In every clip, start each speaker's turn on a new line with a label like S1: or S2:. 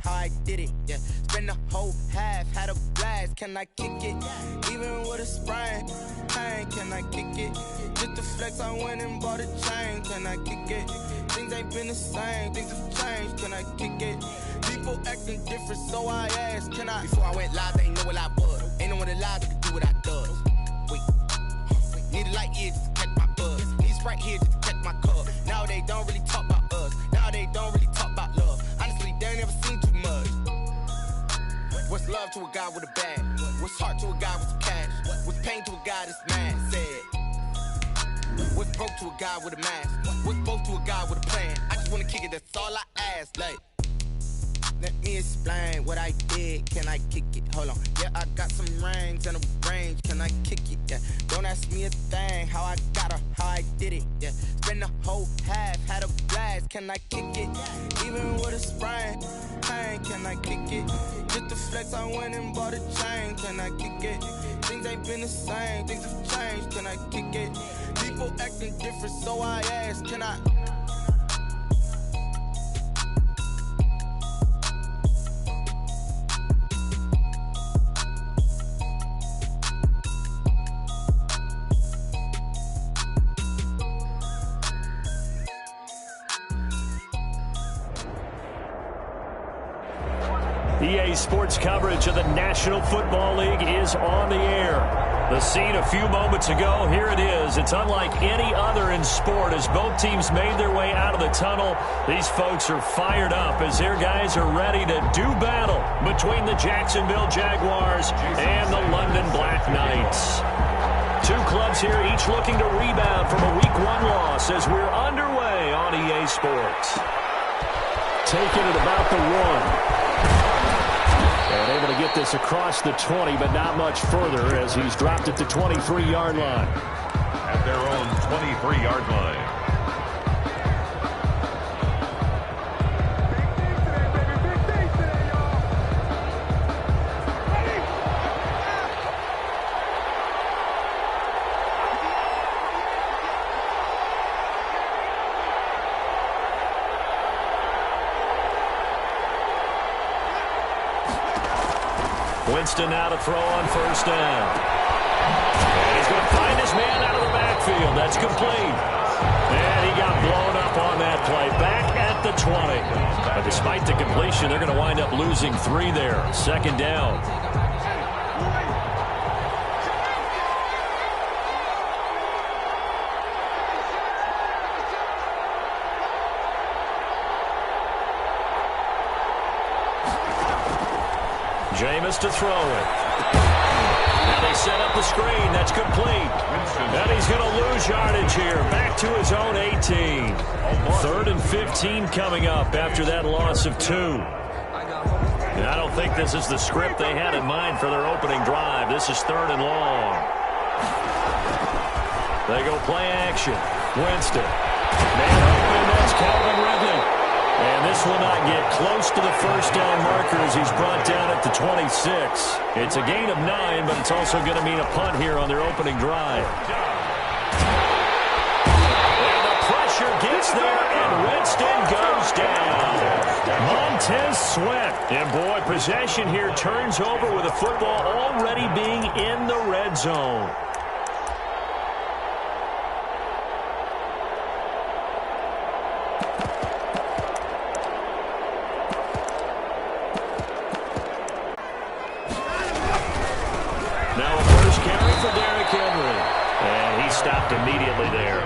S1: how I did it, yeah. Spend the whole half, had a blast, can I kick it? Even with a sprain, pain, can I kick it? Just to flex, I went and bought a chain, can I kick it? Things ain't been the same, things have changed, can I kick it? People acting different, so I asked, can I? Before I went live, they ain't know what I was. Ain't no one alive that could do what I does. Wait, need a light here just to catch my buzz. Need Sprite here just to catch my cup. Now they don't really talk about us. Now they don't really talk about love. Honestly, they ain't never seen too much. What's love to a guy with a bag? What's heart to a guy with some cash? What's pain to a guy that's mad? Said. What's broke to a guy with a mask? What's both to a guy with a plan? I just wanna kick it, that's all I ask. Like, let me explain what I did. Can I kick it? Hold on. Yeah, I got some rings and a range. Can I kick it? Yeah. Don't ask me a thing. How I got her, how I did it. Yeah. Spend the whole half, had a blast. Can I kick it? Even with a sprain, pain. Can I kick it? Just to flex, I went and bought a chain. Can I kick it? Things ain't been the same. Things have changed. Can I kick it? People acting different, so I asked, can I?
S2: EA Sports coverage of the National Football League is on the air. The scene a few moments ago, here it is. It's unlike any other in sport as both teams made their way out of the tunnel. These folks are fired up as their guys are ready to do battle between the Jacksonville Jaguars and the London Black Knights. Two clubs here, each looking to rebound from a Week 1 loss as we're underway on EA Sports. Taking it about the 1. And able to get this across the 20, but not much further as he's dropped it to 23-yard line.
S3: At their own 23-yard line.
S2: Winston now to throw on first down. And he's going to find his man out of the backfield. That's complete. And he got blown up on that play. Back at the 20. But despite the completion, they're going to wind up losing 3 there. Second down. Jameis to throw it. Now they set up the screen. That's complete. And he's going to lose yardage here. Back to his own 18. 3rd and 15 coming up after that loss of 2. And I don't think this is the script they had in mind for their opening drive. This is 3rd and long. They go play action. Winston. Man open. That's Calvin Ridley. And this will not get close to the first down marker as he's brought down at the 26. It's a gain of 9, but it's also going to mean a punt here on their opening drive. And the pressure gets there, and Winston goes down. Montez Sweat. And boy, possession here turns over with the football already being in the red zone. Stopped immediately there.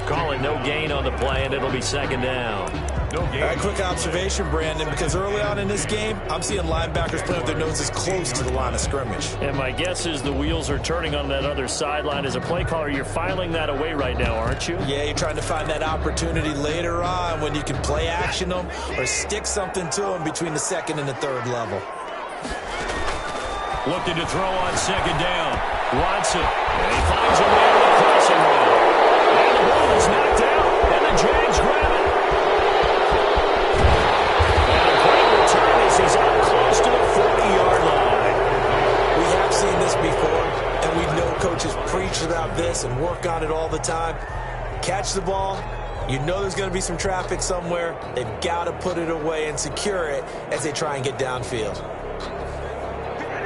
S2: Calling no gain on the play, and it'll be second down.
S4: No gain. A quick observation, Brandon, because early on in this game, I'm seeing linebackers play with their noses close to the line of scrimmage.
S2: And my guess is the wheels are turning on that other sideline. As a play caller, you're filing that away right now, aren't you?
S4: Yeah, you're trying to find that opportunity later on when you can play action them or stick something to them between the 2nd and the 3rd level.
S2: Looking to throw on second down. Watson. And he finds a man in the crossing route. And the ball is knocked out. And the Jags grab it. And a great return as he's out close to the 40-yard line.
S4: We have seen this before, and we know coaches preach about this and work on it all the time. Catch the ball, You know there's going to be some traffic somewhere. They've got to put it away and secure it as they try and get downfield.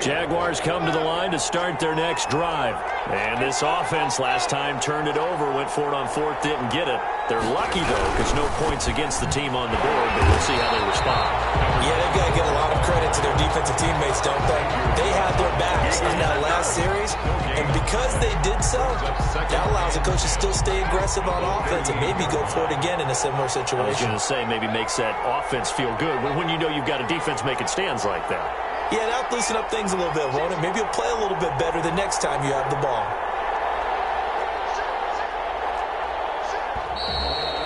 S2: Jaguars come to the line to start their next drive. And this offense last time turned it over, went for it on fourth, didn't get it. They're lucky, though, because no points against the team on the board, but we'll see how they respond.
S4: Yeah, they've got to give a lot of credit to their defensive teammates, don't they? They had their backs in that last series, and because they did so, that allows the coach to still stay aggressive on offense and maybe go for it again in a similar situation.
S2: I was going to say, maybe makes that offense feel good when you know you've got a defense making stands like that.
S4: Yeah, that'll loosen up things a little bit, won't it? Maybe you'll play a little bit better the next time you have the ball.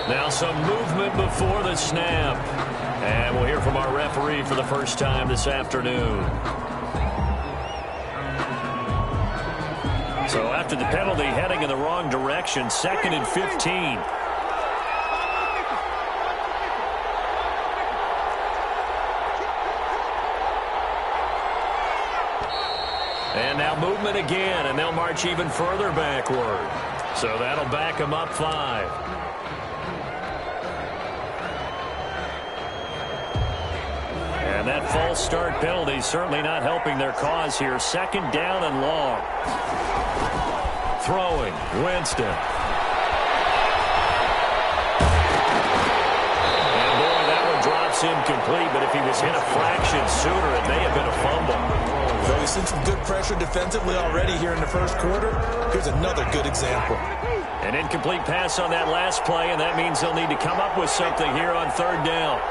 S2: Now some movement before the snap. And we'll hear from our referee for the first time this afternoon. So after the penalty, heading in the wrong direction, 2nd and 15. And now movement again, and they'll march even further backward. So that'll back them up 5. And that false start penalty certainly not helping their cause here. 2nd down and long. Throwing, Winston. And boy, that one drops incomplete, but if he was hit a fraction sooner, it may have been a fumble.
S4: So we've seen some good pressure defensively already here in the first quarter. Here's another good example.
S2: An incomplete pass on that last play, and that means they'll need to come up with something here on 3rd down.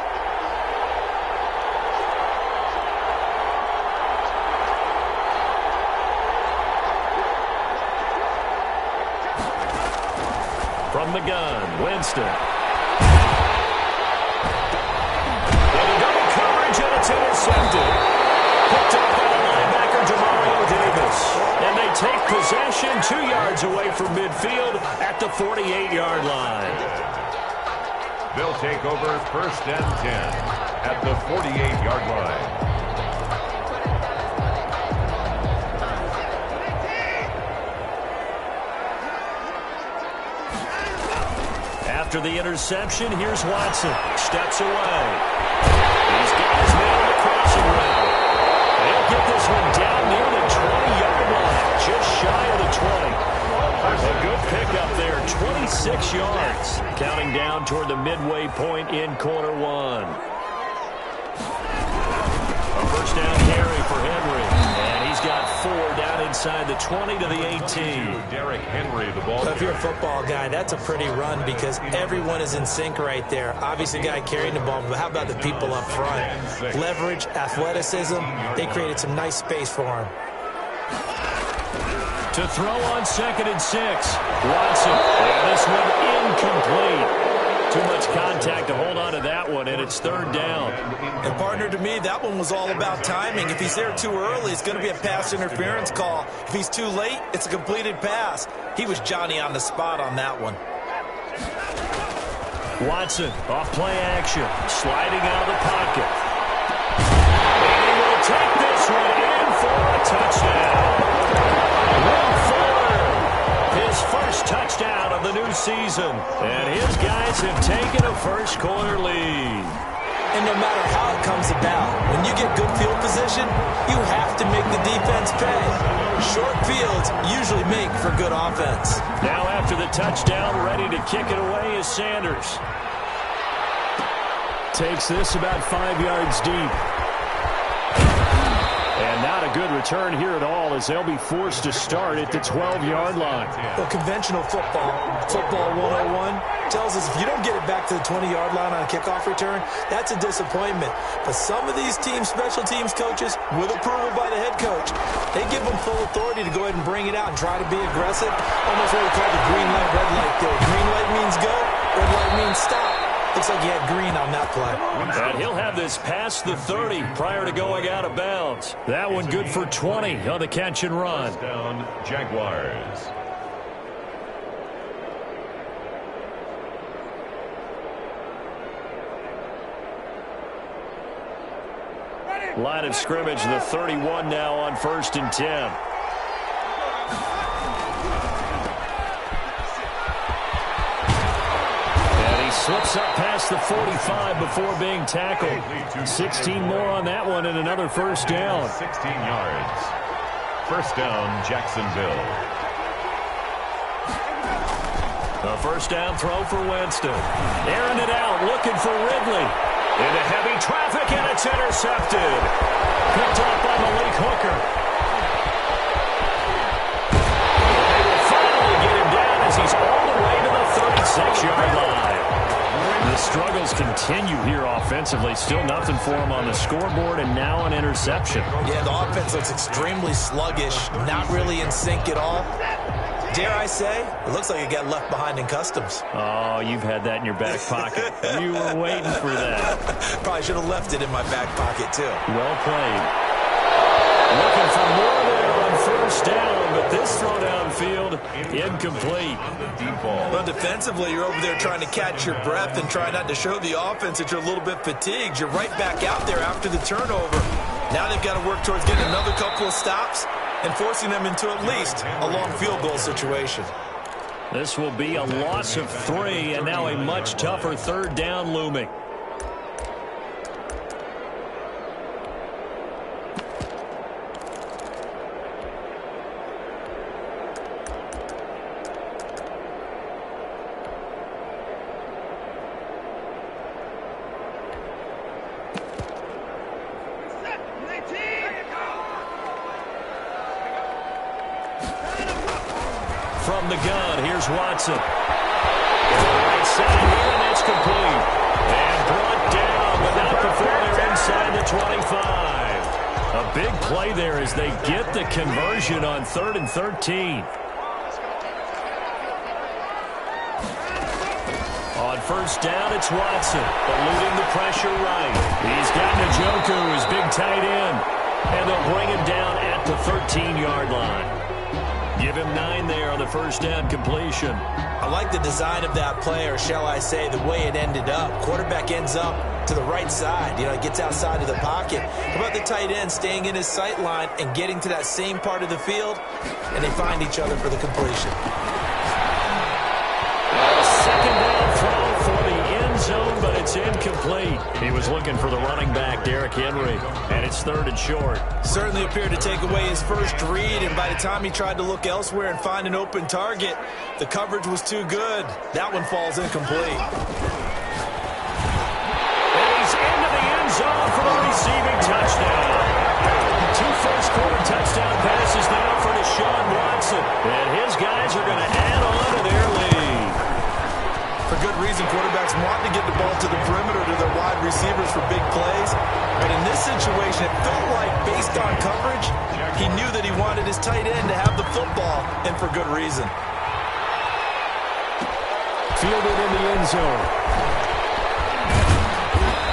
S2: From the gun, Winston. And a double coverage, and it's intercepted. Picked up by the linebacker, Davis. And they take possession 2 yards away from midfield at the 48-yard line.
S3: They'll take over 1st and 10 at the 48-yard line.
S2: After the interception, here's Watson. Steps away. He's got his man on the crossing route. They'll get this one down near the 20-yard line, just shy of the 20. A good pickup there, 26 yards. Counting down toward the midway point in quarter 1. A first down carry for Henry. And he's got 4 down inside the 20 to the 18.
S3: Derrick Henry, the ball.
S4: So if you're a football guy, that's a pretty run because everyone is in sync right there. Obviously, the guy carrying the ball, but how about the people up front? Leverage, athleticism, they created some nice space for him.
S2: To throw on 2nd and 6. Watson. And this one incomplete. Too much contact to hold on to that one, and it's 3rd down.
S4: And partner, to me, that one was all about timing. If he's there too early, it's going to be a pass interference call. If he's too late, it's a completed pass. He was Johnny on the spot on that one.
S2: Watson, off play action, sliding out of the pocket. And he will take this one in for a touchdown. Will Fuller, his first touchdown of the new season. And his guys have taken a first quarter lead.
S4: And no matter how it comes about, when you get good field position, you have to make the defense pay. Short fields usually make for good offense.
S2: Now after the touchdown, ready to kick it away is Sanders. Takes this about 5 yards deep. And not a good return here at all as they'll be forced to start at the 12-yard line.
S4: Well, conventional football 101, tells us if you don't get it back to the 20-yard line on a kickoff return, that's a disappointment. But some of these special teams coaches, with approval by the head coach, they give them full authority to go ahead and bring it out and try to be aggressive. Almost what we call the green light, red light theory. Green light means go, red light means stop. Looks like he had green on that play.
S2: And he'll have this past the 30 prior to going out of bounds. That one good for 20 on the catch and run.
S3: Down, Jaguars.
S2: Line of scrimmage, the 31 now on 1st and 10. And he slips up past the 45 before being tackled. 16 more on that one and another first down.
S3: 16 yards. First down, Jacksonville.
S2: A first down throw for Winston. Airing it out, looking for Ridley. Into heavy traffic, and it's intercepted. Picked off by Malik Hooker. They will finally get him down as he's all the way to the 36-yard line. The struggles continue here offensively. Still nothing for him on the scoreboard, and now an interception.
S4: Yeah, the offense looks extremely sluggish, not really in sync at all. Dare I say, it looks like it got left behind in customs.
S2: Oh, you've had that in your back pocket. You were waiting for that.
S4: Probably should have left it in my back pocket, too.
S2: Well played. Looking for more there on first down, but this throw downfield, incomplete.
S4: Well, defensively, you're over there trying to catch your breath and try not to show the offense that you're a little bit fatigued. You're right back out there after the turnover. Now they've got to work towards getting another couple of stops and forcing them into at least a long field goal situation.
S2: This will be a loss of 3, and now a much tougher third down looming. From the gun, here's Watson. Right side here, and it's complete. And brought down, but not before they're inside the 25. A big play there as they get the conversion on 3rd and 13. On first down, it's Watson, eluding the pressure right. He's got Njoku, his big tight end, and they'll bring him down at the 13-yard line. Give him 9 there on the first down completion.
S4: I like the design of that play, or shall I say the way it ended up. Quarterback ends up to the right side. You know, he gets outside of the pocket. How about the tight end staying in his sight line and getting to that same part of the field, and they find each other for the completion.
S2: Second down throw for the end zone, but it's incomplete. He was looking for the running back, Derrick Henry, and it's 3rd and short.
S4: Certainly appeared to take away his first read, and by the time he tried to look elsewhere and find an open target, the coverage was too good. That one falls incomplete.
S2: And he's into the end zone for the receiving touchdown. 2 first-quarter touchdown passes now for Deshaun Watson, and his guys are going to add on to their lead.
S4: For good reason, quarterbacks want to get the ball to the perimeter to their wide receivers for big plays. But in this situation, it felt like, based on coverage, he knew that he wanted his tight end to have the football, and for good reason.
S2: Fielded in the end zone.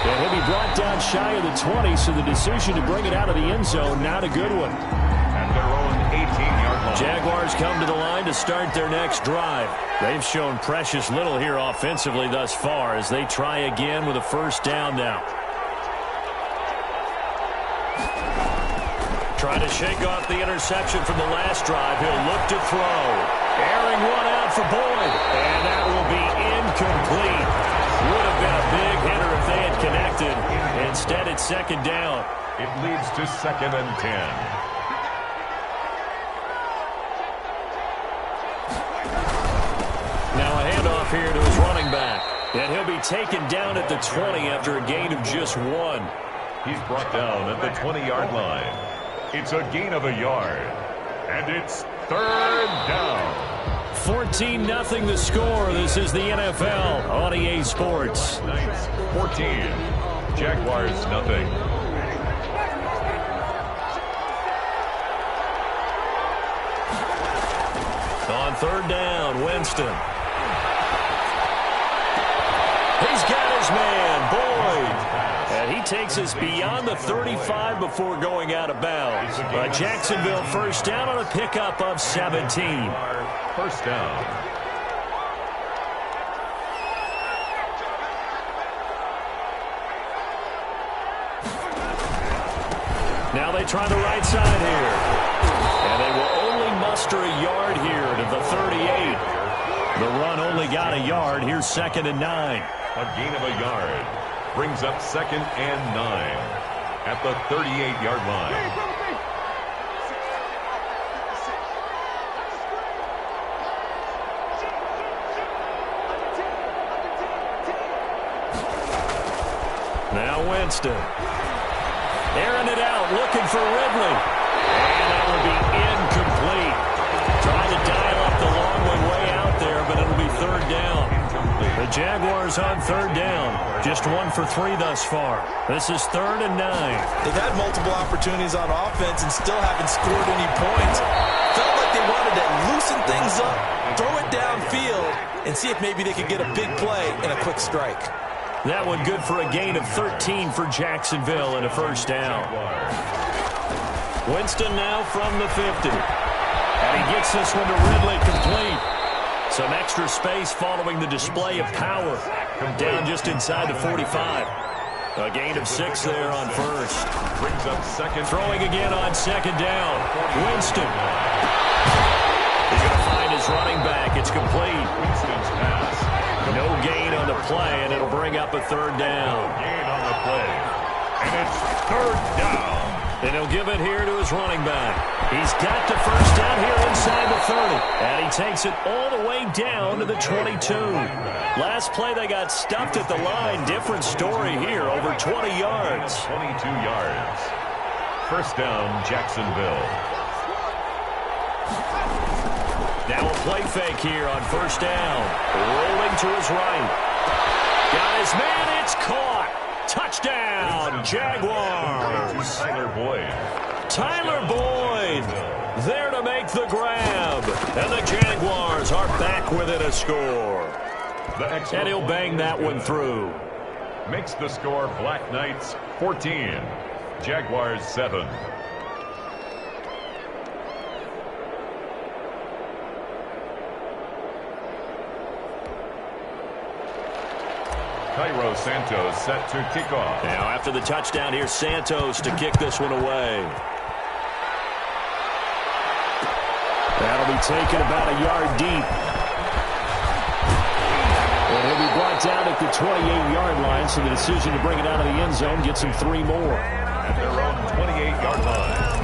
S2: And he'll be brought down shy of the 20, so the decision to bring it out of the end zone, not a good one.
S3: At their own 18-yard line.
S2: Jaguars come to the line to start their next drive. They've shown precious little here offensively thus far as they try again with a first down now. Trying to shake off the interception from the last drive. He'll look to throw. Airing one out for Boyd. And that will be incomplete. Would have been a big hitter if they had connected. Instead, it's second down.
S3: It leads to 2nd and 10.
S2: Now a handoff here to his running back. And he'll be taken down at the 20 after a gain of just 1.
S3: He's brought down at the 20-yard line. It's a gain of a yard. And it's 3rd down.
S2: 14-0 the score. This is the NFL on EA Sports.
S3: 14. Jaguars nothing.
S2: On 3rd down, Winston. He's got his man, Boyd. And he takes us beyond the 35 before going out of bounds. Jacksonville first down on a pickup of 17.
S3: First down.
S2: Now they try the right side here. And they will only muster a yard here to the 38. The run only got a yard. Here's 2nd and 9.
S3: A gain of a yard. Brings up 2nd and 9 at the 38-yard line.
S2: Now Winston. Airing it out, looking for Ridley. And that will be incomplete. Trying to dial up the long one way out there, but it'll be 3rd down. The Jaguars on 3rd down. Just 1 for 3 thus far. This is 3rd and 9.
S4: They've had multiple opportunities on offense and still haven't scored any points. Felt like they wanted to loosen things up, throw it downfield, and see if maybe they could get a big play and a quick strike.
S2: That one good for a gain of 13 for Jacksonville and a 1st down. Winston now from the 50. And he gets this one to Ridley complete. Some extra space following the display of power. Down just inside the 45. A gain of 6 there on 1st.
S3: Brings up 2nd.
S2: Throwing again on 2nd down. Winston. He's going to find his running back. It's complete.
S3: Winston's pass.
S2: No gain on the play, and it'll bring up a 3rd down.
S3: Gain on the play. And it's 3rd down.
S2: And he'll give it here to his running back. He's got the 1st down here inside the 30. And he takes it all the way down to the 22. Last play they got stuffed at the line. Different story here, over 20 yards.
S3: 22 yards. 1st down, Jacksonville.
S2: Now a play fake here on 1st down. Rolling to his right. Got his man, it's caught. Touchdown, Jaguars.
S3: Tyler Boyd.
S2: Tyler Boyd there to make the grab. And the Jaguars are back within a score. And he'll bang that one through.
S3: Makes the score Black Knights 14. Jaguars 7. Cairo Santos set to kick off.
S2: Now after the touchdown, here's Santos to kick this one away. That'll be taken about a yard deep. And he'll be brought down at the 28-yard line, so the decision to bring it out of the end zone gets him 3 more.
S3: At their own 28-yard line.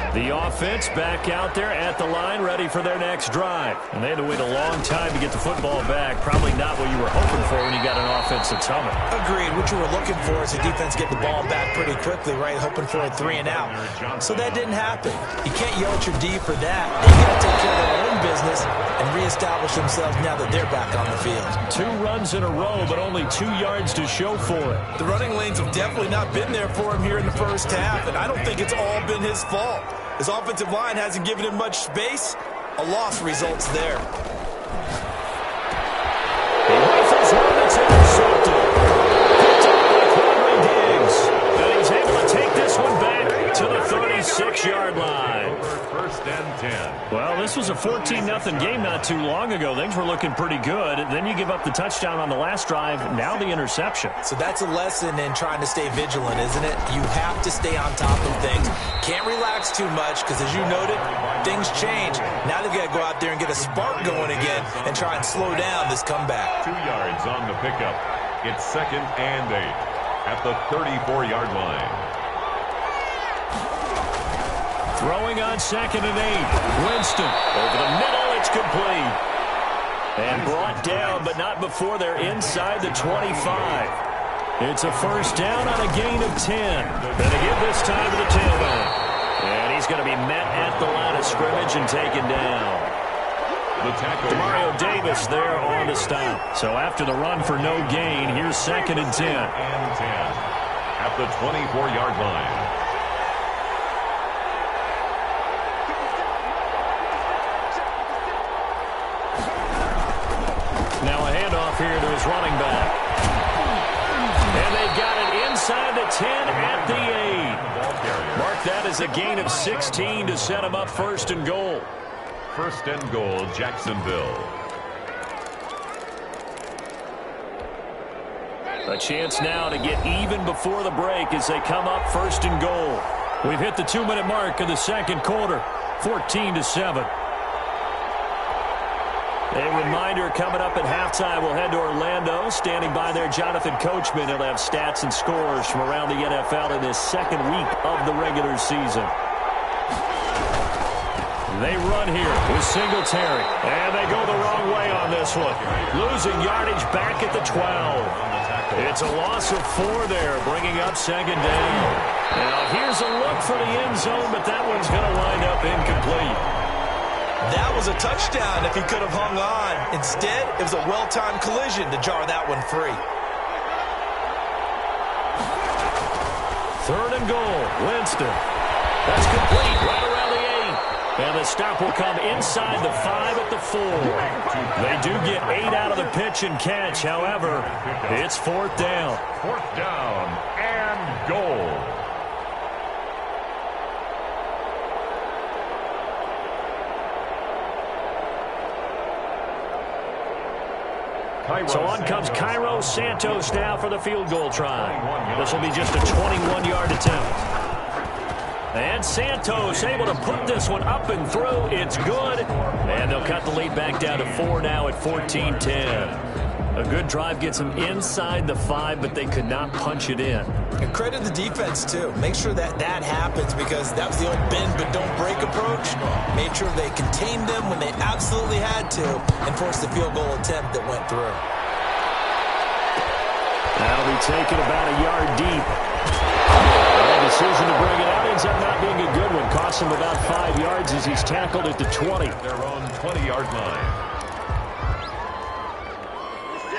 S2: The offense back out there at the line, ready for their next drive. And they had to wait a long time to get the football back. Probably not what you were hoping for when you got an offense that's humming.
S4: Agreed. What you were looking for is the defense get the ball back pretty quickly, right? Hoping for a 3 and out. So that didn't happen. You can't yell at your D for that. They got to take care of their own business and reestablish themselves now that they're back on the field.
S2: 2 runs in a row, but only 2 yards to show for it.
S4: The running lanes have definitely not been there for him here in the first half, and I don't think it's all been his fault. His offensive line hasn't given him much space. A loss results there.
S2: He rifles one that's intercepted. Picked up by Quadri Diggs. And he's able to take this one back to the 36-yard line.
S3: 1st and 10.
S2: Well, this was a 14-0 game not too long ago. Things were looking pretty good. Then you give up the touchdown on the last drive. Now the interception.
S4: So that's a lesson in trying to stay vigilant, isn't it? You have to stay on top of things. Can't relax too much because, as you noted, things change. Now they've got to go out there and get a spark going again and try and slow down this comeback.
S3: 2 yards on the pickup. It's 2nd and 8 at the 34-yard line.
S2: Throwing on 2nd and 8. Winston over the middle. It's complete. And brought down, but not before they're inside the 25. It's a 1st down on a gain of 10. And they give this time to the tailback. And he's going to be met at the line of scrimmage and taken down.
S3: The tackle.
S2: Mario Davis there on the stop. So after the run for no gain, here's 2nd and 10.
S3: And 10 at the 24-yard line.
S2: Now a handoff here to his running back. And they've got it inside the 10 at the 8. Mark that as a gain of 16 to set him up 1st and goal.
S3: 1st and goal, Jacksonville.
S2: A chance now to get even before the break as they come up first and goal. We've hit the 2-minute mark of the second quarter, 14-7. A reminder coming up at halftime, we'll head to Orlando. Standing by there, Jonathan Coachman. He'll have stats and scores from around the NFL in his second week of the regular season. They run here with Singletary, and they go the wrong way on this one. Losing yardage back at the 12. It's a loss of 4 there, bringing up second down. Now here's a look for the end zone, but that one's going to wind up incomplete.
S4: That was a touchdown if he could have hung on. Instead, it was a well-timed collision to jar that one free.
S2: Third and goal, Winston. That's complete right around the 8. And the stop will come inside the 5 at the 4. They do get 8 out of the pitch and catch. However, it's fourth down.
S3: Fourth down and goal.
S2: So on comes Cairo Santos now for the field goal try. This will be just a 21-yard attempt. And Santos able to put this one up and through. It's good. And they'll cut the lead back down to 4 now at 14-10. A good drive gets them inside the 5, but they could not punch it in.
S4: And credit the defense, too. Make sure that happens because that was the old bend but don't break approach. Made sure they contained them when they absolutely had to and forced the field goal attempt that went through.
S2: That'll be taken about a yard deep. The decision to bring it out ends up not being a good one. Costs him about 5 yards as he's tackled at the 20.
S3: Their own 20-yard line.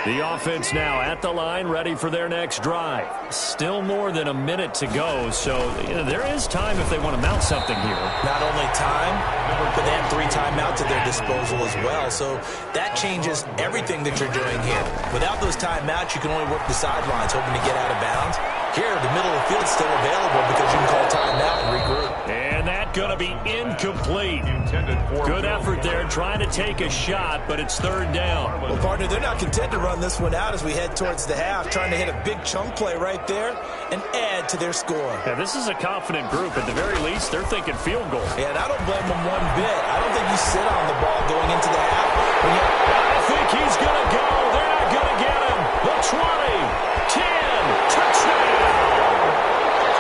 S2: The offense now at the line, ready for their next drive. Still more than a minute to go, so there is time if they want to mount something here.
S4: Not only time, but they have 3 timeouts at their disposal as well, so that changes everything that you're doing here. Without those timeouts, you can only work the sidelines, hoping to get out of bounds. Here, the middle of the field is still available because you can call timeout and regroup.
S2: And that's going to be incomplete. Good effort there, trying to take a shot, but it's third down.
S4: Well, partner, they're not content to run this one out as we head towards the half, trying to hit a big chunk play right there and add to their score.
S2: Yeah, this is a confident group. At the very least, they're thinking field goal.
S4: Yeah, and I don't blame them one bit. I don't think you sit on the ball going into the half.
S2: I think he's going to go. They're not going to get him. The 20, 10, touchdown.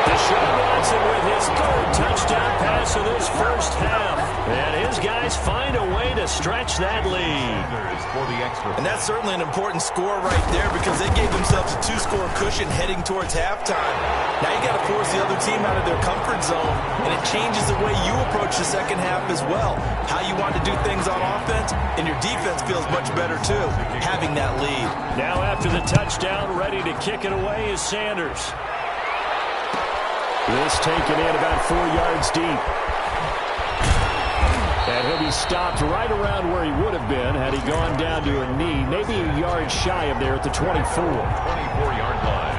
S2: Deshaun Watson with his third touchdown pass of this first half. And his guys find a way to stretch that lead.
S4: And that's certainly an important score right there because they gave themselves a 2-score cushion heading towards halftime. Now you got to force the other team out of their comfort zone, and it changes the way you approach the second half as well. How you want to do things on offense, and your defense feels much better too, having that lead.
S2: Now after the touchdown, ready to kick it away is Sanders. This taken in about 4 yards deep. And he'll be stopped right around where he would have been had he gone down to a knee, maybe a yard shy of there at the 24.
S3: 24-yard line.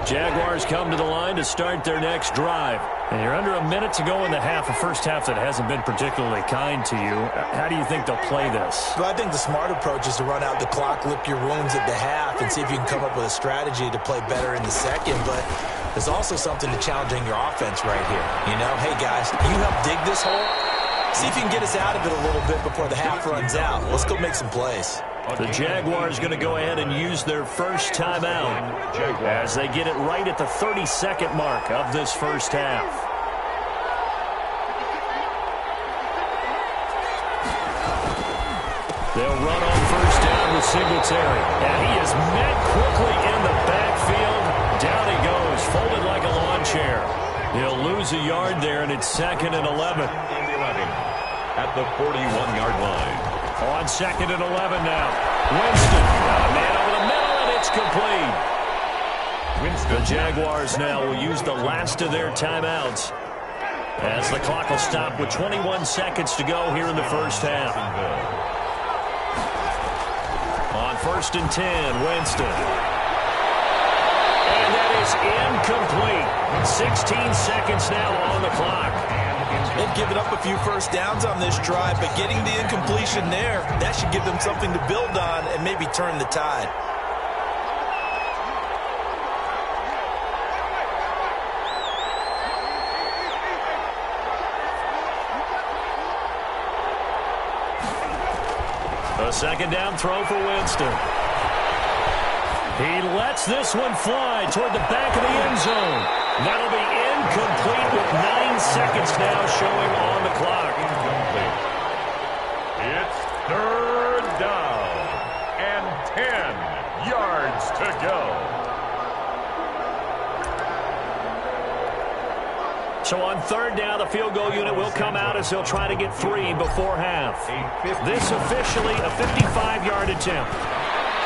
S2: Jaguars come to the line to start their next drive. And you're under a minute to go in the half, a first half that hasn't been particularly kind to you. How do you think they'll play this?
S4: Well, I think the smart approach is to run out the clock, lick your wounds at the half, and see if you can come up with a strategy to play better in the second. But there's also something to challenging your offense right here. You know, hey, guys, you help dig this hole. See if you can get us out of it a little bit before the half runs out. Let's go make some plays.
S2: The Jaguars going to go ahead and use their first timeout as they get it right at the 32nd mark of this first half. They'll run on first down with Singletary. And he is met quickly in the backfield. Down he goes, folded like a lawn chair. He'll lose a yard there, and it's 2nd and 11.
S3: At the 41-yard line.
S2: On 2nd and 11 now. Winston, man over the middle, and it's complete. The Jaguars now will use the last of their timeouts as the clock will stop with 21 seconds to go here in the first half. On 1st and 10, Winston. And that is incomplete. 16 seconds now on the clock.
S4: They've given up a few first downs on this drive, but getting the incompletion there, that should give them something to build on and maybe turn the tide.
S2: A second down throw for Winston. He lets this one fly toward the back of the end zone. That'll be incomplete with 9 seconds now showing on the clock.
S3: Incomplete. It's third down and 10 yards to go.
S2: So on third down, the field goal unit will come out as they'll try to get 3 before half. This officially a 55-yard attempt.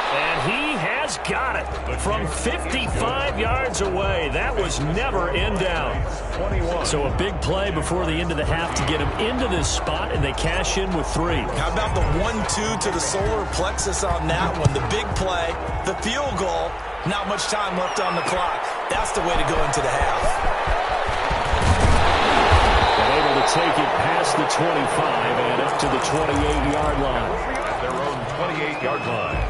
S2: And he has got it from 55 yards away. That was never in doubt. So a big play before the end of the half to get him into this spot, and they cash in with 3.
S4: How about the 1-2 to the solar plexus on that one? The big play, the field goal, not much time left on the clock. That's the way to go into the half.
S2: Able to take it past the 25 and up to the 28-yard line.
S3: At their own 28-yard line.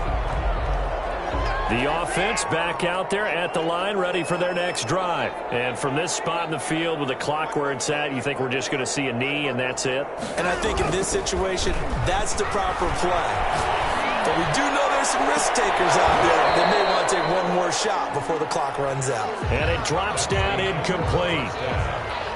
S2: The offense back out there at the line, ready for their next drive. And from this spot in the field with the clock where it's at, you think we're just going to see a knee and that's it?
S4: And I think in this situation, that's the proper play. But we do know there's some risk takers out there that may want to take one more shot before the clock runs out.
S2: And it drops down incomplete.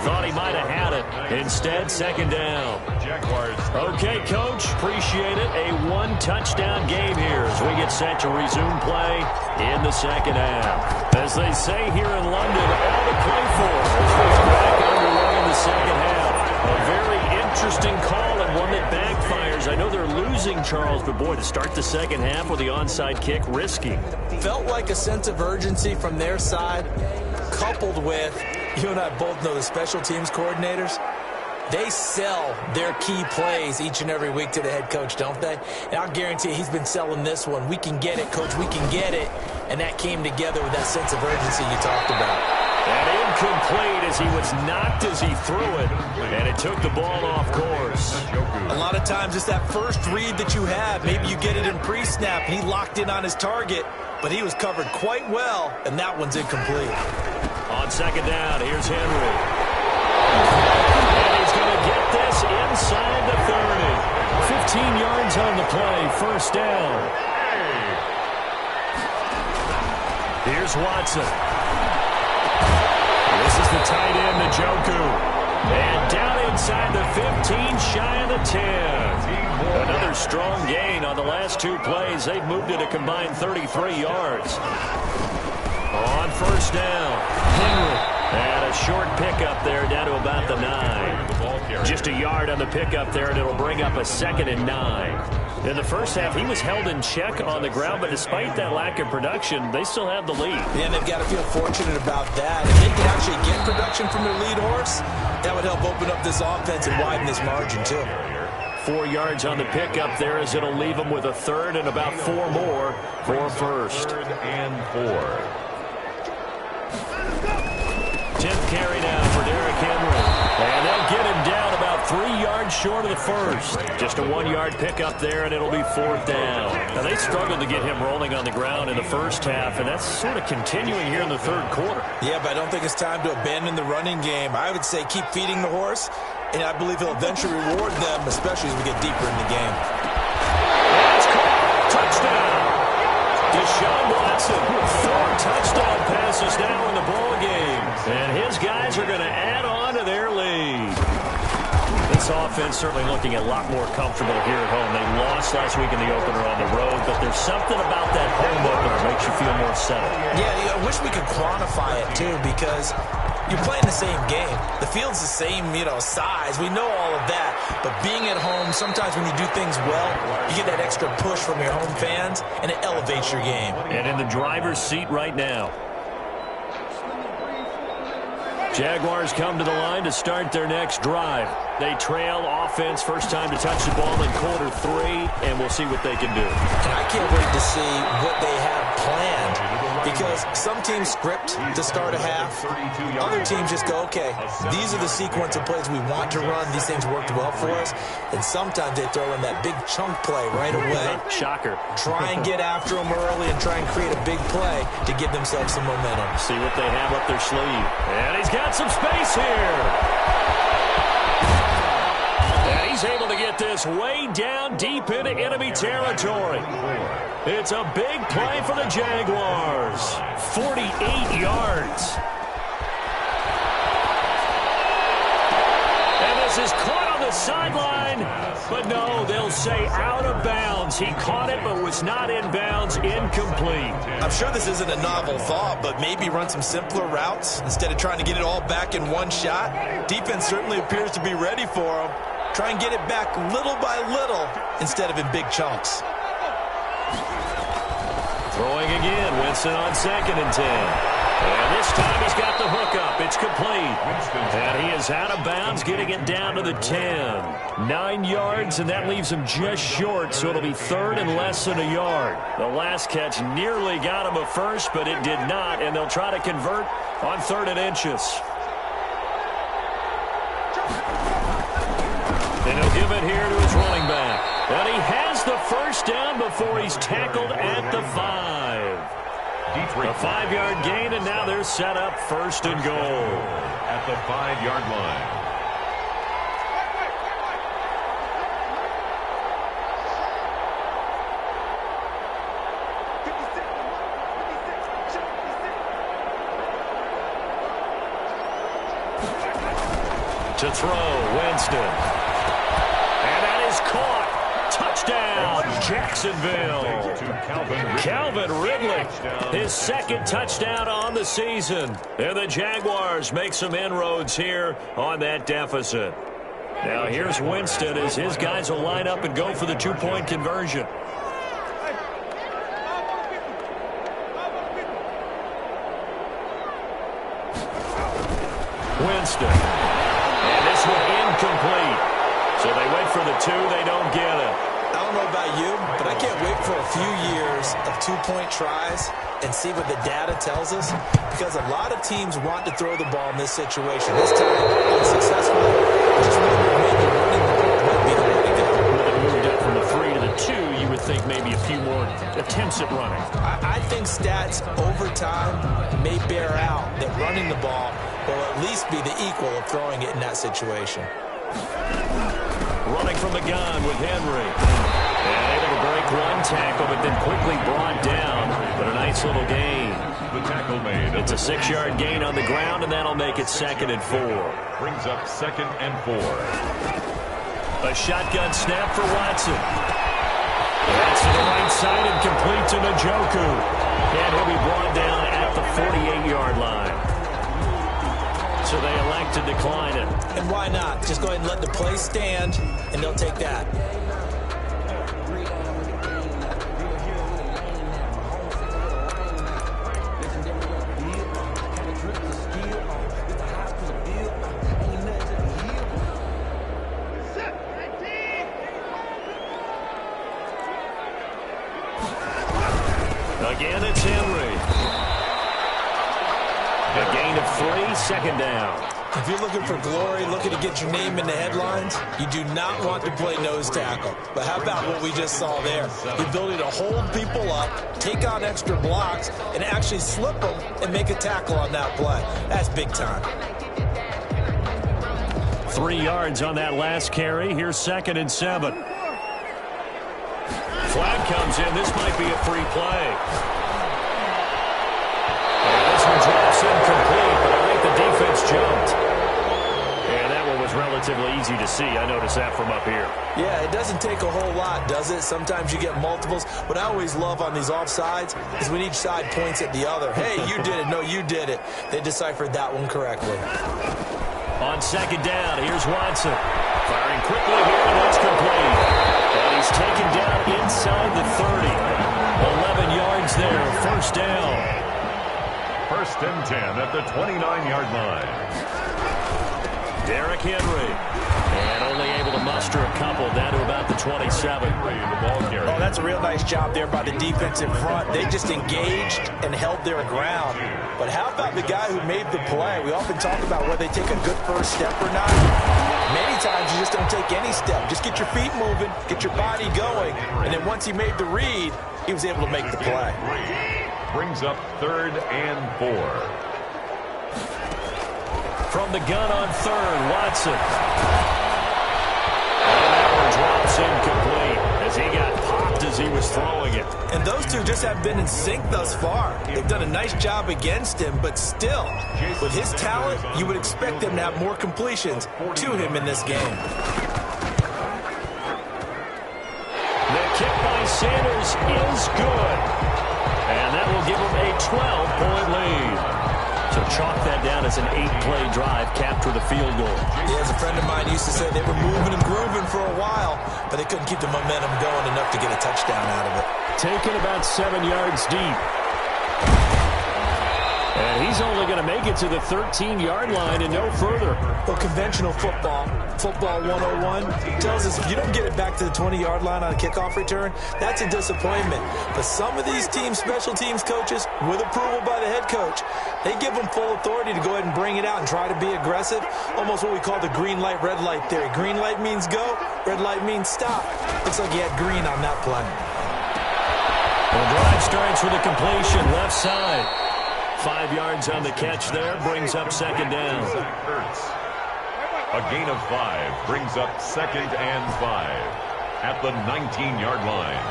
S2: Thought he might have had it. Instead, second down.
S3: Jaguars.
S2: Okay, Coach, appreciate it. A one-touchdown game here as we get set to resume play in the second half. As they say here in London, all to play for as we get back underway in the second half. A very interesting call and one that backfires. I know they're losing, Charles, but boy, to start the second half with the onside kick, risky.
S4: Felt like a sense of urgency from their side, coupled with, you and I both know the special teams coordinators, they sell their key plays each and every week to the head coach, don't they? And I'll guarantee you he's been selling this one. We can get it, Coach, we can get it. And that came together with that sense of urgency you talked about.
S2: And incomplete as he was knocked as he threw it. And it took the ball off course.
S4: A lot of times it's that first read that you have. Maybe you get it in pre-snap and he locked in on his target, but he was covered quite well, and that one's incomplete.
S2: On second down, here's Henry. And he's going to get this inside the 30. 15 yards on the play, first down. Here's Watson. This is the tight end, Njoku. And down inside the 15, shy of the 10. Another strong gain on the last 2 plays. They've moved it a combined 33 yards. On first down, Henry. And a short pickup there down to about the 9. Just a yard on the pickup there, and it'll bring up a 2nd and 9. In the first half, he was held in check on the ground, but despite that lack of production, they still have the lead.
S4: Yeah, and they've got to feel fortunate about that. If they can actually get production from their lead horse, that would help open up this offense and widen this margin, too.
S2: 4 yards on the pickup there as it'll leave them with a 3rd and about 4 more for first.
S3: 3rd and 4.
S2: 10th carry now for Derrick Henry. And they'll get him down about 3 yards short of the first. Just a 1-yard pickup there, and it'll be 4th down. Now, they struggled to get him rolling on the ground in the first half, and that's sort of continuing here in the 3rd quarter.
S4: Yeah, but I don't think it's time to abandon the running game. I would say keep feeding the horse, and I believe he'll eventually reward them, especially as we get deeper in the game.
S2: That's caught. Touchdown. Deshaun Watson, 4 touchdown passes now in the ball game. And his guys are going to add on to their lead. This offense certainly looking a lot more comfortable here at home. They lost last week in the opener on the road, but there's something about that home opener that makes you feel more settled.
S4: Yeah, I wish we could quantify it, too, because you're playing the same game. The field's the same, size. We know all of that. But being at home, sometimes when you do things well, you get that extra push from your home fans, and it elevates your game.
S2: And in the driver's seat right now. Jaguars come to the line to start their next drive. They trail offense, first time to touch the ball in quarter 3, and we'll see what they can do.
S4: And I can't wait to see what they have planned, because some teams script to start a half. Other teams just go, okay, these are the sequence of plays we want to run. These things worked well for us. And sometimes they throw in that big chunk play right away.
S2: Shocker.
S4: Try and get after them early and try and create a big play to give themselves some momentum.
S2: See what they have up their sleeve. And he's got some space here. And he's able to get this way down deep into enemy territory. It's a big play for the Jaguars. 48 yards. And this is caught on the sideline. But no, they'll say out of bounds. He caught it but was not in bounds. Incomplete.
S4: I'm sure this isn't a novel thought, but maybe run some simpler routes instead of trying to get it all back in one shot. Defense certainly appears to be ready for him. Try and get it back little by little instead of in big chunks.
S2: Throwing again, Winston on 2nd and 10. And this time he's got the hook up. It's complete. And he is out of bounds, getting it down to the 10. 9 yards, and that leaves him just short, so it'll be 3rd and less than a yard. The last catch nearly got him a first, but it did not, and they'll try to convert on 3rd and inches. And he'll give it here to his running back. And he has the first down before he's tackled at the 5. A 5-yard gain, and now they're set up 1st and goal.
S3: At the 5-yard line.
S2: To throw, Winston. And that is caught. Touchdown, Jacksonville. Calvin Ridley, his 2nd touchdown on the season. And the Jaguars make some inroads here on that deficit. Now here's Winston as his guys will line up and go for the 2-point conversion. Winston. And this one incomplete. So they wait for the 2, they don't get it.
S4: I don't know about you, but I can't wait for a few years of 2-point tries and see what the data tells us, because a lot of teams want to throw the ball in this situation. This time, unsuccessfully, just maybe running the ball might be the way to go.
S2: With it moved up from the 3 to the 2, you would think maybe a few more attempts at running.
S4: I think stats over time may bear out that running the ball will at least be the equal of throwing it in that situation.
S2: Running from the gun with Henry. And able to break one tackle, but then quickly brought down. But a nice little gain.
S3: The tackle made.
S2: It's a 6-yard gain on the ground, and that'll make it 2nd and 4.
S3: Brings up 2nd and 4.
S2: A shotgun snap for Watson. That's to the right side and complete to Njoku. And he'll be brought down at the 48-yard line. So they elect to decline it.
S4: And why not? Just go ahead and let the play stand, and they'll take that.
S2: Again, it's Henry. A gain of 3, 2nd down.
S4: If you're looking for glory, looking to get your name in the headlines, you do not want to play nose tackle. But how about what we just saw there? The ability to hold people up, take on extra blocks, and actually slip them and make a tackle on that play. That's big time.
S2: 3 yards on that last carry. Here's 2nd and 7. Flag comes in. This might be a free play. And this one drops incomplete, but I think the defense jumped. And that one was relatively easy to see. I noticed that from up here.
S4: Yeah, it doesn't take a whole lot, does it? Sometimes you get multiples. What I always love on these offsides is when each side points at the other. Hey, you did it. No, you did it. They deciphered that one correctly.
S2: On 2nd down, here's Watson. Firing quickly here, and it's complete. And he's taken down inside the 30. 11 yards there, 1st down.
S3: 1st and 10 at the 29-yard line.
S2: Derrick Henry. And only able to muster a couple down to about the 27.
S4: Oh, that's a real nice job there by the defensive front. They just engaged and held their ground. But how about the guy who made the play? We often talk about whether they take a good first step or not. Many times you just don't take any step. Just get your feet moving, get your body going, and then once he made the read, he was able to make the play.
S3: Brings up 3rd and 4.
S2: From the gun on 3rd, Watson. And that one drops incomplete as he got popped as he was throwing it.
S4: And those two just have been in sync thus far. They've done a nice job against him, but still, with his talent, you would expect them to have more completions to him in this game.
S2: The kick by Sanders is good. And that will give him a 12-point lead. So chalk that down as an 8-play drive, capped with a field goal.
S4: Yeah, as a friend of mine used to say, they were moving and grooving for a while, but they couldn't keep the momentum going enough to get a touchdown out of it.
S2: Taken about 7 yards deep. And he's only going to make it to the 13-yard line and no further.
S4: Well, conventional football 101, tells us if you don't get it back to the 20-yard line on a kickoff return, that's a disappointment. But some of these special teams coaches, with approval by the head coach, they give them full authority to go ahead and bring it out and try to be aggressive. Almost what we call the green light, red light theory. Green light means go, red light means stop. Looks like he had green on that play.
S2: The drive starts with a completion, left side. 5 yards on the catch there, brings up 2nd down.
S3: A gain of 5 brings up 2nd and 5 at the 19-yard line.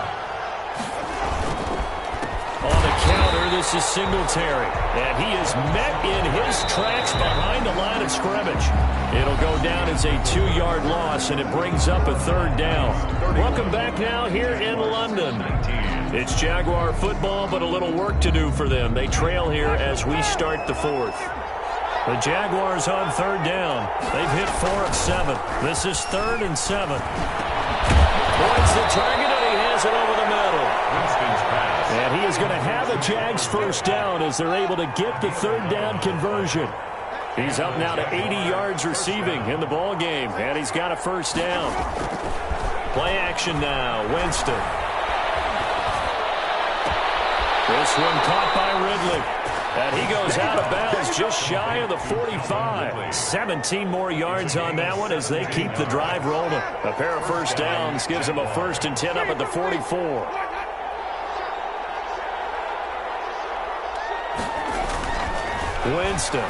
S2: On the counter, this is Singletary. And he is met in his tracks behind the line of scrimmage. It'll go down as a 2-yard loss, and it brings up a 3rd down. Welcome back now here in London. It's Jaguar football, but a little work to do for them. They trail here as we start the 4th. The Jaguars on 3rd down. They've hit 4 of 7. This is 3rd and 7. Points the target, and he has it over the middle.
S3: Winston's pass.
S2: And he is going to have the Jags 1st down as they're able to get the 3rd down conversion. He's up now to 80 yards receiving in the ball game, and he's got a 1st down. Play action now, Winston. This one caught by Ridley. And he goes out of bounds just shy of the 45. 17 more yards on that one as they keep the drive rolling. A pair of 1st downs gives them a 1st and 10 up at the 44. Winston.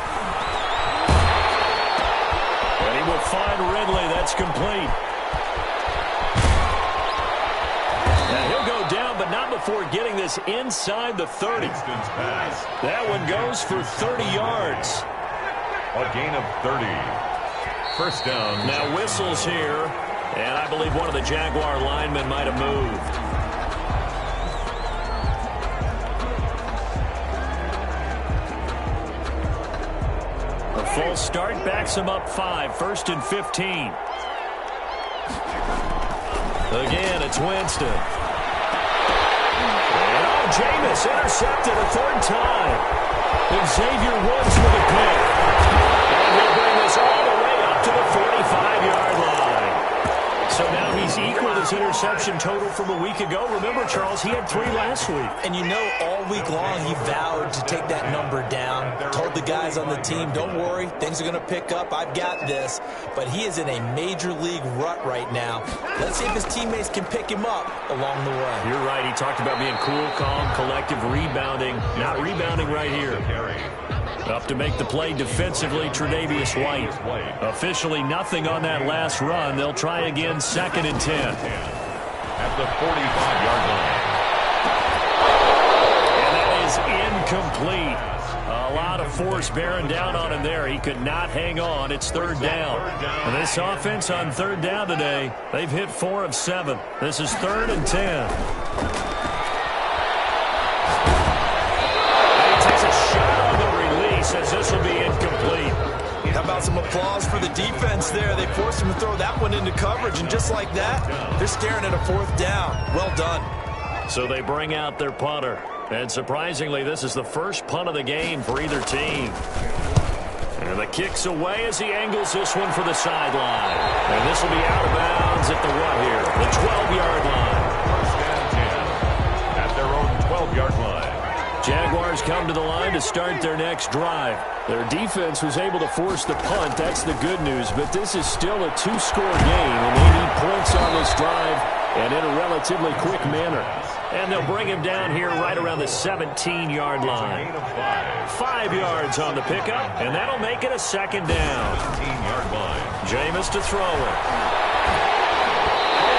S2: And he will find Ridley. That's complete. And he'll go down, but not before getting this inside the 30. That one goes for 30 yards.
S3: A gain of 30. 1st down.
S2: Now whistles here, and I believe one of the Jaguar linemen might have moved. A false start backs him up 5, 1st and 15. Again, it's Winston. Jameis intercepted a 3rd time. Xavier Woods with a pick. And he'll bring this all the way up to the 45-yard line. So now he's equaled his interception total from a week ago. Remember, Charles, he had 3 last week.
S4: And you know, all week long he vowed to take that number down. Told the guys on the team, don't worry, things are going to pick up. I've got this. But he is in a major league rut right now. Let's see if his teammates can pick him up along the way.
S2: You're right. He talked about being cool, calm, collective, rebounding. Not rebounding right here. Up to make the play defensively, Tre'Davious White. Officially nothing on that last run. They'll try again, 2nd and 10.
S3: At the 45-yard line.
S2: And that is incomplete. A lot of force bearing down on him there. He could not hang on. It's 3rd down. And this offense on 3rd down today, they've hit 4 of 7. This is 3rd and 10. Says this will be incomplete.
S4: How about some applause for the defense there? They forced him to throw that one into coverage, and just like that, they're staring at a 4th down. Well done.
S2: So they bring out their punter. And surprisingly, this is the first punt of the game for either team. And the kick's away as he angles this one for the sideline. And this will be out of bounds at the what here? The 12-yard line.
S3: First and 10 at their own 12-yard line.
S2: Jaguars come to the line to start their next drive. Their defense was able to force the punt. That's the good news. But this is still a two-score game, and they need points on this drive and in a relatively quick manner. And they'll bring him down here right around the 17-yard line. 5 yards on the pickup, and that'll make it a second down.
S3: 17-yard line.
S2: Jameis to throw it.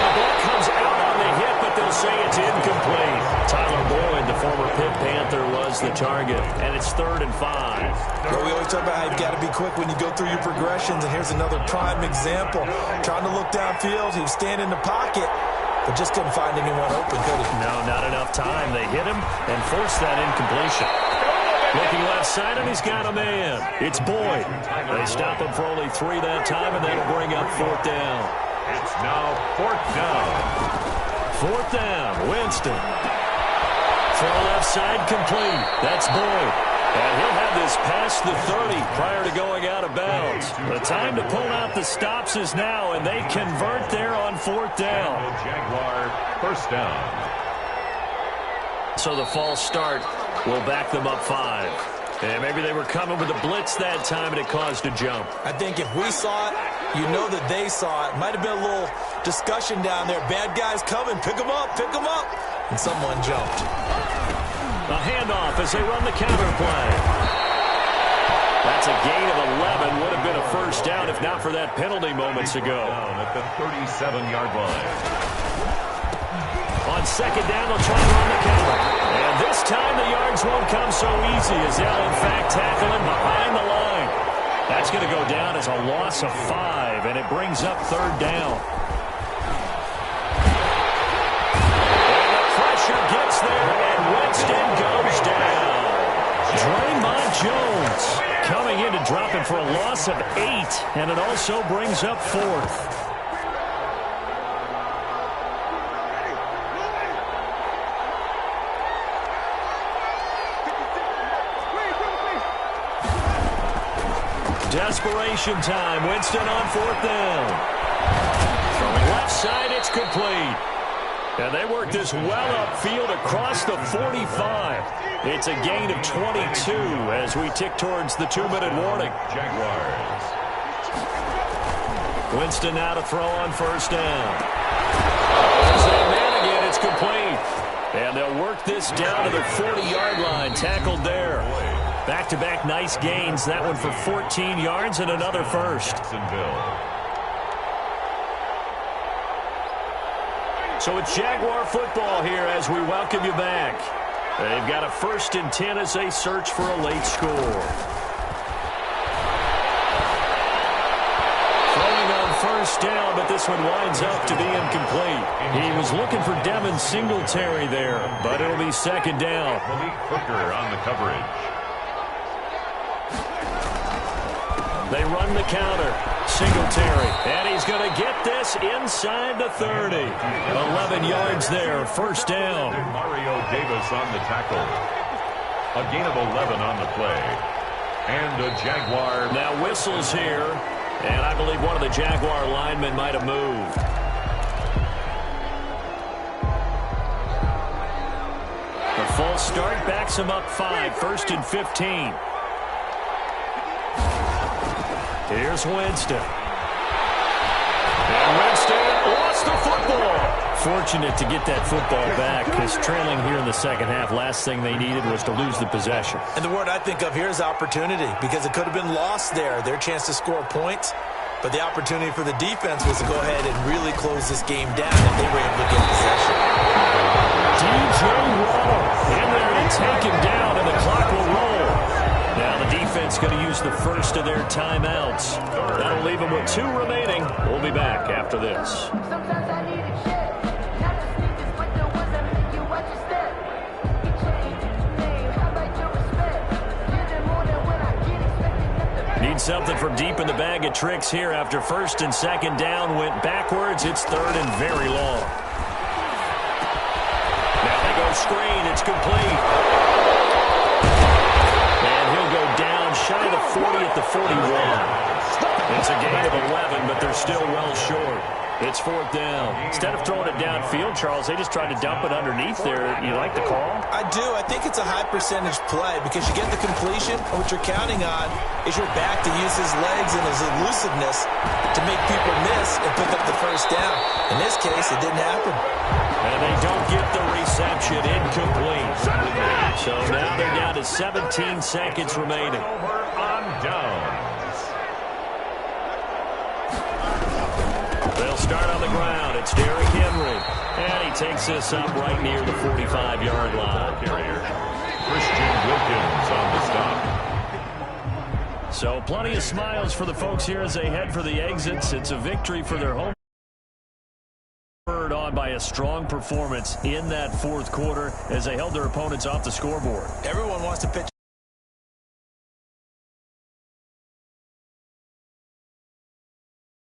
S2: The ball comes out on the hit, but they'll say it's incomplete. Tyler Boyd, the former Pitt Panther, was the target, and it's 3rd and 5.
S4: Well, we always talk about how you've got to be quick when you go through your progressions, and here's another prime example. Trying to look downfield, he was standing in the pocket, but just couldn't find anyone open, could he?
S2: No, not enough time. They hit him and forced that incompletion. Looking left side, and he's got a man. It's Boyd. They stop him for only 3 that time, and that'll bring up 4th down.
S3: It's now 4th down.
S2: 4th down, Winston. Throw left side complete. That's Boyd. And he'll have this past the 30 prior to going out of bounds. The time to pull out the stops is now, and they convert there on 4th down.
S3: And the Jaguar first down.
S2: So the false start will back them up 5. And maybe they were coming with a blitz that time, and it caused a jump.
S4: I think if we saw it, you know that they saw it. Might have been a little discussion down there. Bad guys coming. Pick them up. Pick them up. And someone jumped.
S2: A handoff as they run the counter play. That's a gain of 11. Would have been a first down if not for that penalty moments ago.
S3: Down at the 37-yard line.
S2: On second down, they'll try to run the counter. And this time the yards won't come so easy as they'll, in fact, tackle him behind the line. That's going to go down as a loss of 5, and it brings up 3rd down. And the pressure gets there, and Winston goes down. Draymond Jones coming in to drop him for a loss of 8, and it also brings up 4th. Desperation time. Winston on 4th down. Throwing left side, it's complete. And they work this well upfield across the 45. It's a gain of 22 as we tick towards the 2-minute warning.
S3: Jaguars.
S2: Winston now to throw on 1st down. There's that man again. It's complete. And they'll work this down to the 40-yard line. Tackled there. Back-to-back nice gains. That one for 14 yards and another first. So it's Jaguar football here as we welcome you back. They've got a 1st and 10 as they search for a late score. Throwing on 1st down, but this one winds up to be incomplete. He was looking for Devin Singletary there, but it'll be 2nd down.
S3: Malik Hooker on the coverage.
S2: They run the counter. Singletary. And he's going to get this inside the 30. 11 yards there. 1st down.
S3: Mario Davis on the tackle. A gain of 11 on the play. And a Jaguar.
S2: Now whistles here. And I believe one of the Jaguar linemen might have moved. The false start backs him up 5. 1st and 15. Here's Winston. And Winston lost the football. Fortunate to get that football back because trailing here in the second half, last thing they needed was to lose the possession.
S4: And the word I think of here is opportunity because it could have been lost there. Their chance to score points. But the opportunity for the defense was to go ahead and really close this game down if they were able to get possession.
S2: DJ Waddle in there to take him down, and the clock will roll. Now the defense going to use the first of their timeouts. That'll leave them with 2 remaining. We'll be back after this. Need something from deep in the bag of tricks here after 1st and 2nd down went backwards. It's 3rd and very long. Now they go screen. It's complete. And he'll go down shy of the 40 at the 41. It's a gain of 11, but they're still well short. It's fourth down. Instead of throwing it downfield, Charles, they just tried to dump it underneath there. You like the call?
S4: I do. I think it's a high percentage play because you get the completion, and what you're counting on is your back to use his legs and his elusiveness to make people miss and pick up the first down. In this case, it didn't happen.
S2: And they don't get the reception. Incomplete. So now they're down to 17 seconds remaining.
S3: Over on downs.
S2: They'll start on the ground. It's Derrick Henry. And he takes this up right near the 45-yard line.
S3: Carrier. Christian Wilkins on the stop.
S2: So plenty of smiles for the folks here as they head for the exits. It's a victory for their home. Spurred on by a strong performance in that fourth quarter as they held their opponents off the scoreboard.
S4: Everyone wants to pitch